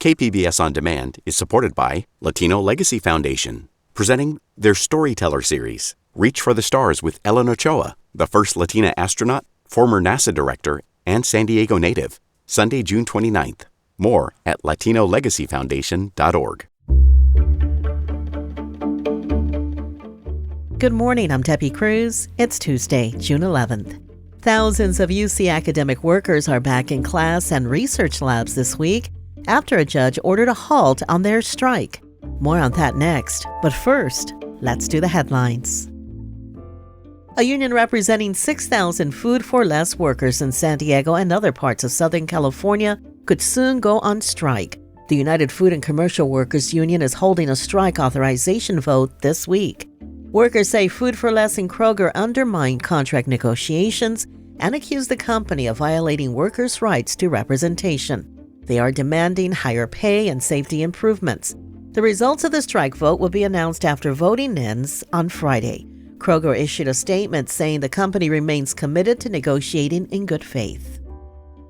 KPBS On Demand is supported by Latino Legacy Foundation, presenting their Storyteller series, Reach for the Stars with Ellen Ochoa, the first Latina astronaut, former NASA director, and San Diego native. Sunday, June 29th. More at latinolegacyfoundation.org. Good morning, I'm Debbie Cruz. It's Tuesday, June 11th. Thousands of UC academic workers are back in class and research labs this week after a judge ordered a halt on their strike. More on that next, but first, let's do the headlines. A union representing 6,000 Food for Less workers in San Diego and other parts of Southern California could soon go on strike. The United Food and Commercial Workers Union is holding a strike authorization vote this week. Workers say Food for Less and Kroger undermined contract negotiations and accused the company of violating workers' rights to representation. They are demanding higher pay and safety improvements. The results of the strike vote will be announced after voting ends on Friday. Kroger issued a statement saying the company remains committed to negotiating in good faith.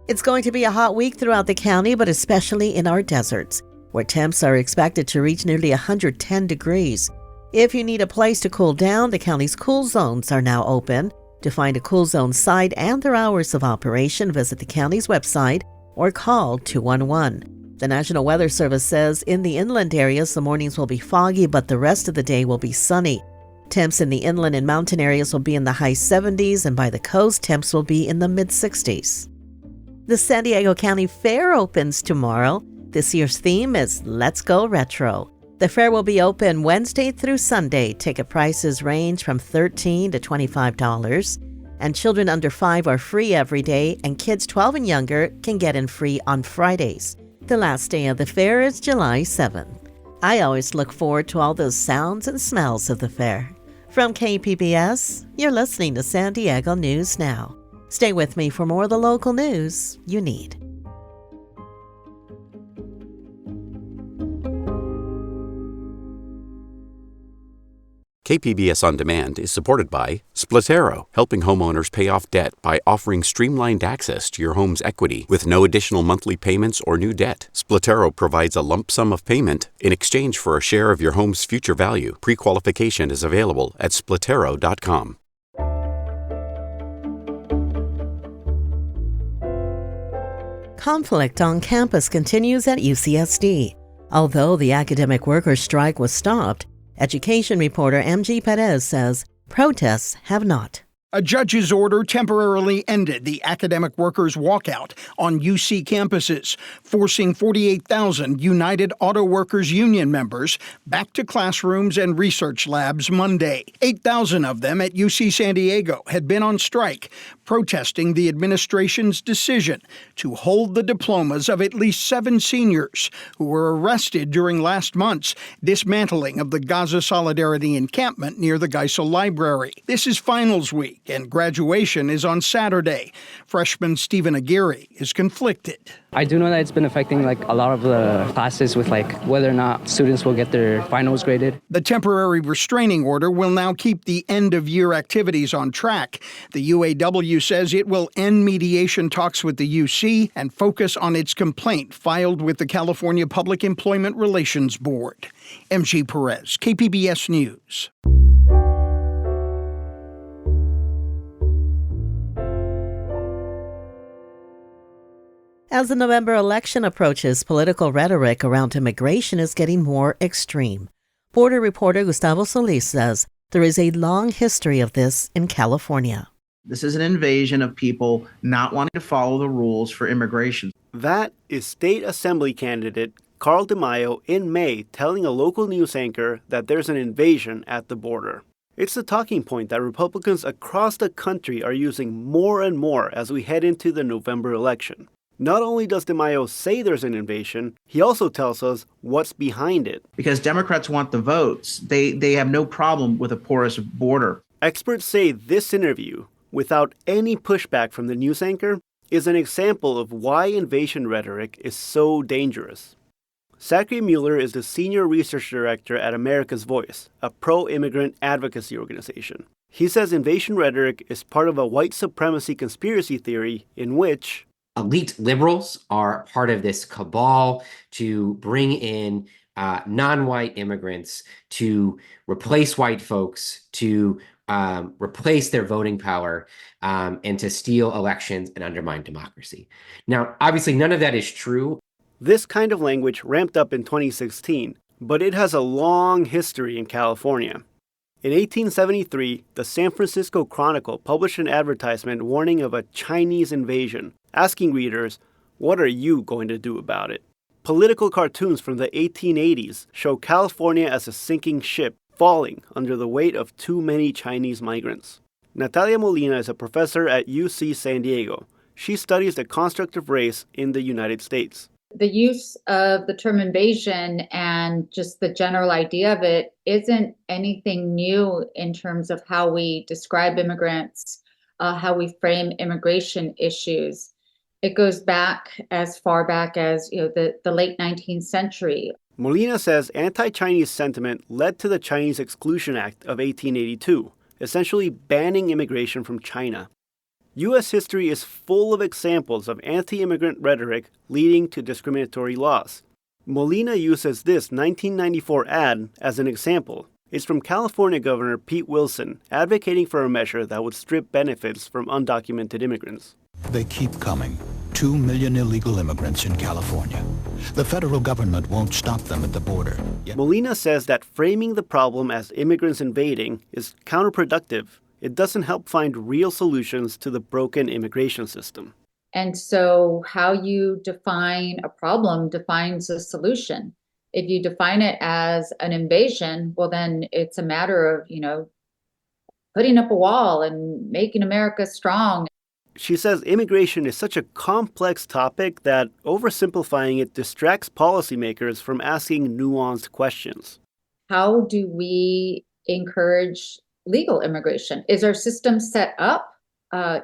It's going to be a hot week throughout the county, but especially in our deserts, where temps are expected to reach nearly 110 degrees. If you need a place to cool down, the county's cool zones are now open. To find a cool zone site and their hours of operation, visit the county's website or call 211. The National Weather Service says in the inland areas, the mornings will be foggy, but the rest of the day will be sunny. Temps in the inland and mountain areas will be in the high 70s, and by the coast, temps will be in the mid-60s. The San Diego County Fair opens tomorrow. This year's theme is Let's Go Retro. The fair will be open Wednesday through Sunday. Ticket prices range from $13 to $25, and children under 5 are free every day, and kids 12 and younger can get in free on Fridays. The last day of the fair is July 7th. I always look forward to all those sounds and smells of the fair. From KPBS, you're listening to San Diego News Now. Stay with me for more of the local news you need. KPBS On Demand is supported by Splatero, helping homeowners pay off debt by offering streamlined access to your home's equity with no additional monthly payments or new debt. Splatero provides a lump sum of payment in exchange for a share of your home's future value. Pre-qualification is available at splatero.com. Conflict on campus continues at UCSD. Although the academic workers' strike was stopped, education reporter M.G. Perez says protests have not. A judge's order temporarily ended the academic workers' walkout on UC campuses, forcing 48,000 United Auto Workers Union members back to classrooms and research labs Monday. 8,000 of them at UC San Diego had been on strike, protesting the administration's decision to hold the diplomas of at least 7 seniors who were arrested during last month's dismantling of the Gaza Solidarity encampment near the Geisel Library. This is finals week, and graduation is on Saturday. Freshman Stephen Aguirre is conflicted. I do know that it's been affecting a lot of the classes with whether or not students will get their finals graded. The temporary restraining order will now keep the end-of-year activities on track. The UAW says it will end mediation talks with the UC and focus on its complaint filed with the California Public Employment Relations Board. M.G. Perez, KPBS News. As the November election approaches, political rhetoric around immigration is getting more extreme. Border reporter Gustavo Solis says there is a long history of this in California. This is an invasion of people not wanting to follow the rules for immigration. That is State Assembly candidate Carl DeMaio in May telling a local news anchor that there's an invasion at the border. It's the talking point that Republicans across the country are using more and more as we head into the November election. Not only does DeMaio say there's an invasion, he also tells us what's behind it. Because Democrats want the votes. They have no problem with a porous border. Experts say this interview, without any pushback from the news anchor, is an example of why invasion rhetoric is so dangerous. Zachary Mueller is the Senior Research Director at America's Voice, a pro-immigrant advocacy organization. He says invasion rhetoric is part of a white supremacy conspiracy theory in which elite liberals are part of this cabal to bring in non-white immigrants to replace white folks, to replace their voting power, and to steal elections and undermine democracy. Now, obviously, none of that is true. This kind of language ramped up in 2016, but it has a long history in California. In 1873, the San Francisco Chronicle published an advertisement warning of a Chinese invasion, asking readers, "What are you going to do about it?" Political cartoons from the 1880s show California as a sinking ship, falling under the weight of too many Chinese migrants. Natalia Molina is a professor at UC San Diego. She studies the construct of race in the United States. The use of the term invasion and just the general idea of it isn't anything new in terms of how we describe immigrants, how we frame immigration issues. It goes back as far back as the late 19th century. Molina says anti-Chinese sentiment led to the Chinese Exclusion Act of 1882, essentially banning immigration from China. U.S. history is full of examples of anti-immigrant rhetoric leading to discriminatory laws. Molina uses this 1994 ad as an example. It's from California Governor Pete Wilson advocating for a measure that would strip benefits from undocumented immigrants. They keep coming. 2 million illegal immigrants in California. The federal government won't stop them at the border. Molina says that framing the problem as immigrants invading is counterproductive. It doesn't help find real solutions to the broken immigration system. And so how you define a problem defines a solution. If you define it as an invasion, well, then it's a matter of, putting up a wall and making America strong. She says immigration is such a complex topic that oversimplifying it distracts policymakers from asking nuanced questions. How do we encourage legal immigration? Is our system set up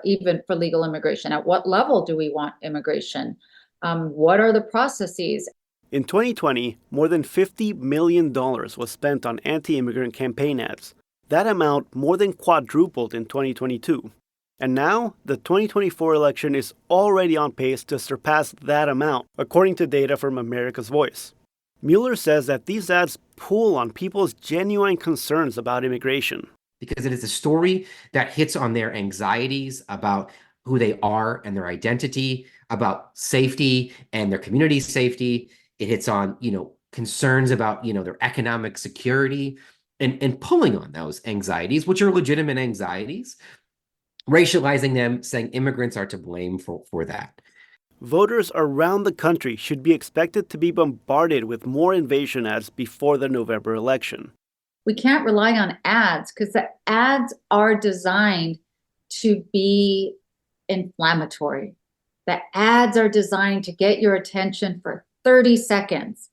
even for legal immigration? At what level do we want immigration? What are the processes? In 2020, more than $50 million was spent on anti-immigrant campaign ads. That amount more than quadrupled in 2022. And now, the 2024 election is already on pace to surpass that amount, according to data from America's Voice. Mueller says that these ads pull on people's genuine concerns about immigration. Because it is a story that hits on their anxieties about who they are and their identity, about safety and their community safety. It hits on, concerns about, their economic security and pulling on those anxieties, which are legitimate anxieties, racializing them, saying immigrants are to blame for that. Voters around the country should be expected to be bombarded with more invasion ads before the November election. We can't rely on ads because the ads are designed to be inflammatory. The ads are designed to get your attention for 30 seconds.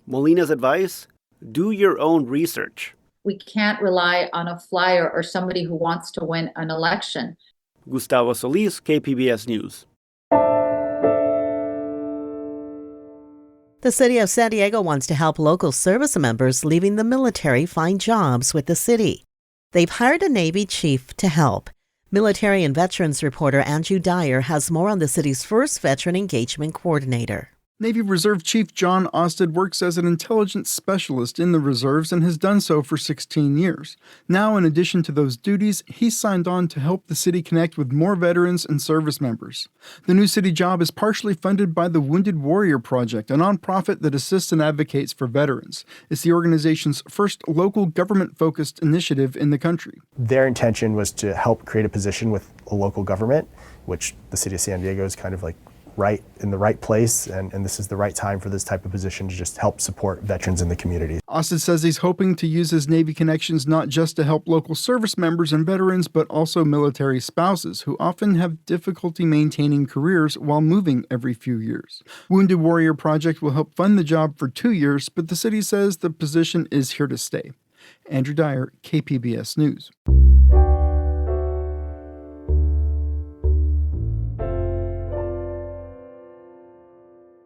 Molina's advice? Do your own research. We can't rely on a flyer or somebody who wants to win an election. Gustavo Solis, KPBS News. The city of San Diego wants to help local service members leaving the military find jobs with the city. They've hired a Navy chief to help. Military and Veterans reporter Andrew Dyer has more on the city's first veteran engagement coordinator. Navy Reserve Chief John Osted works as an intelligence specialist in the reserves and has done so for 16 years. Now, in addition to those duties, he's signed on to help the city connect with more veterans and service members. The new city job is partially funded by the Wounded Warrior Project, a nonprofit that assists and advocates for veterans. It's the organization's first local government-focused initiative in the country. Their intention was to help create a position with a local government, which the city of San Diego is kind of like right in the right place, and this is the right time for this type of position to just help support veterans in the community. Osted says he's hoping to use his Navy connections not just to help local service members and veterans, but also military spouses who often have difficulty maintaining careers while moving every few years. Wounded Warrior Project will help fund the job for 2 years, but the city says the position is here to stay. Andrew Dyer, KPBS News.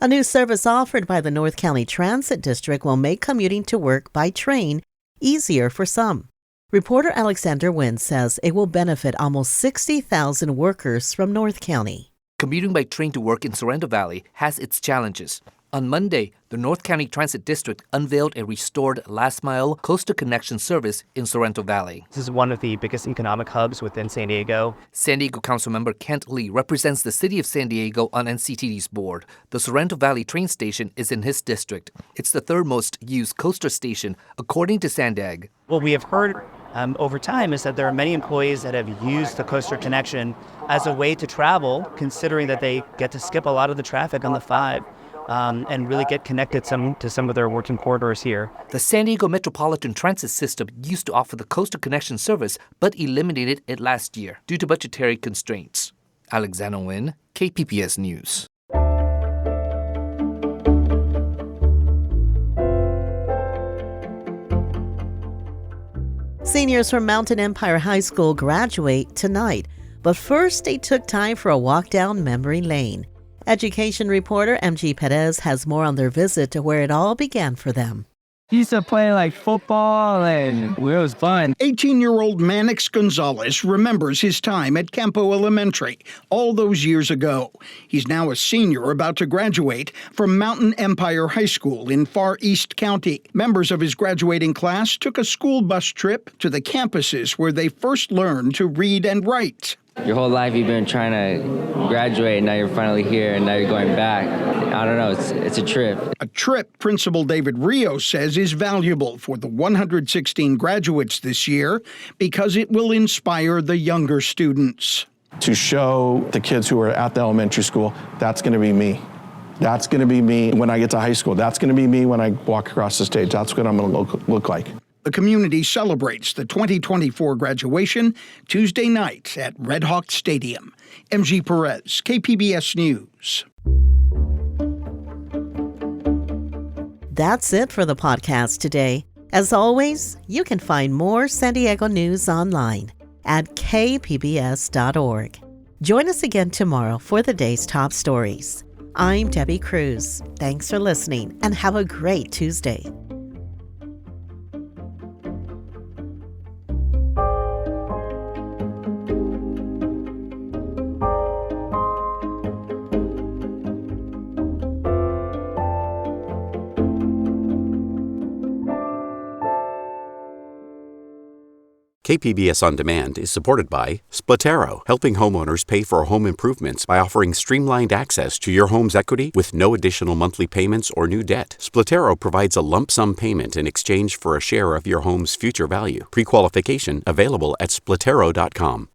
A new service offered by the North County Transit District will make commuting to work by train easier for some. Reporter Alexander Wynn says it will benefit almost 60,000 workers from North County. Commuting by train to work in Sorrento Valley has its challenges. On Monday, the North County Transit District unveiled a restored last-mile coastal connection service in Sorrento Valley. This is one of the biggest economic hubs within San Diego. San Diego Councilmember Kent Lee represents the city of San Diego on NCTD's board. The Sorrento Valley train station is in his district. It's the third most used coaster station, according to Sandag. What we have heard over time is that there are many employees that have used the coaster connection as a way to travel, considering that they get to skip a lot of the traffic on the 5. And really get connected to some of their working corridors here. The San Diego Metropolitan Transit System used to offer the Coastal Connection service, but eliminated it last year due to budgetary constraints. Alexander Nguyen, KPBS News. Seniors from Mountain Empire High School graduate tonight, but first they took time for a walk down memory lane. Education reporter MG Perez has more on their visit to where it all began for them. He used to play like football and it was fun. 18-year-old Mannix Gonzalez remembers his time at Campo Elementary all those years ago. He's now a senior about to graduate from Mountain Empire High School in Far East County. Members of his graduating class took a school bus trip to the campuses where they first learned to read and write. Your whole life you've been trying to graduate, and now you're finally here, and now you're going back. I don't know, it's a trip. A trip Principal David Rios says is valuable for the 116 graduates this year because it will inspire the younger students. To show the kids who are at the elementary school, that's going to be me. That's going to be me when I get to high school. That's going to be me when I walk across the stage. That's what I'm going to look like. The community celebrates the 2024 graduation Tuesday night at Red Hawk Stadium. MG Perez, KPBS News. That's it for the podcast today. As always, you can find more San Diego news online at kpbs.org. Join us again tomorrow for the day's top stories. I'm Debbie Cruz. Thanks for listening and have a great Tuesday. KPBS On Demand is supported by Splatero, helping homeowners pay for home improvements by offering streamlined access to your home's equity with no additional monthly payments or new debt. Splatero provides a lump sum payment in exchange for a share of your home's future value. Pre-qualification available at splatero.com.